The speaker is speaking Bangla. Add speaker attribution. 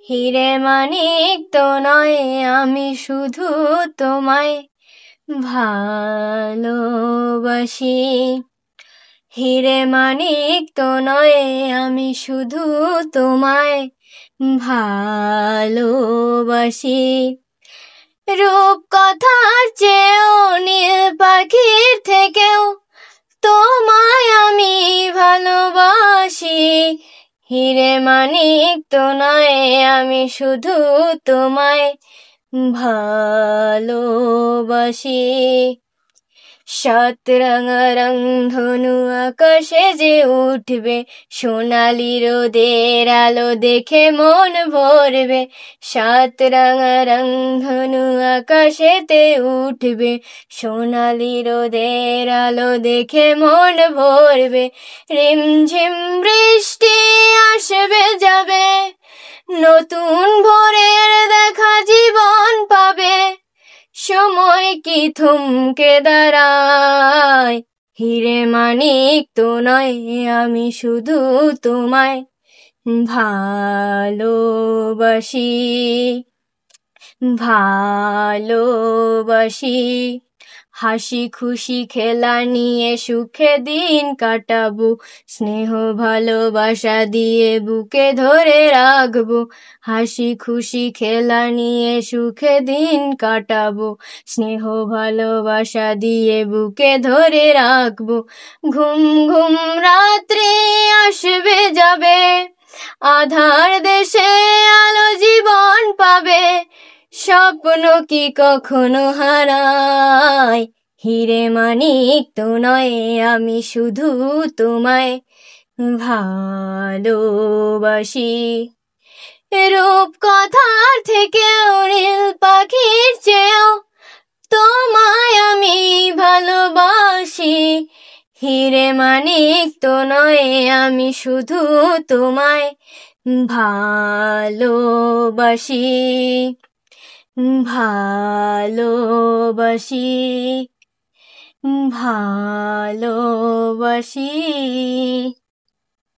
Speaker 1: হিরে মানিক তো নয়, আমি শুধু তোমায় ভালোবাসি। হিরে মানিক তো নয়, আমি শুধু তোমায় ভালোবাসি। রূপ কথার চেয়েও নীল পাখির থেকেও তোমায় আমি ভালোবাসি। হিরে মানিক তো নয়, আমি শুধু তোমায় ভালোবাসি। সাত রাঙা ধনু আকাশে যে উঠবে, সোনালি রোদের আলো দেখে মন ভরবে। সাত রাঙা ধনু আকাশেতে উঠবে, সোনালি রোদের আলো দেখে মন ভরবে। রিমঝিম বৃষ্টি আসবে যাবে, নতুন ভোরের দেখা জীবন পাবে। সময় কি থমকে দাঁড়ায়, হিরে মানিক তো নয়, আমি শুধু তোমায় ভালোবাসি। ভালোবাসি। হাসি খুশি খেলা নিয়ে সুখে দিন কাটাবো, স্নেহ ভালোবাসা দিয়ে বুকে ধরে রাখবো। হাসি খুশি খেলা নিয়ে সুখে দিন কাটাবো, স্নেহ ভালোবাসা দিয়ে বুকে ধরে রাখবো। ঘুম ঘুম রাত্রি আসবে যাবে, আধার দেশে আলো জীবন পাবে। স্বপ্ন কি কখনো হারায়, হিরে মানিক তো নয়, আমি শুধু তোমায় ভালোবাসি। রূপ কথার থেকেও নীল পাখির চেয়েও তোমায় আমি ভালোবাসি। হিরে মানিক তো নয়, আমি শুধু তোমায় ভালোবাসি। ভালোবাসি। ভালোবাসি।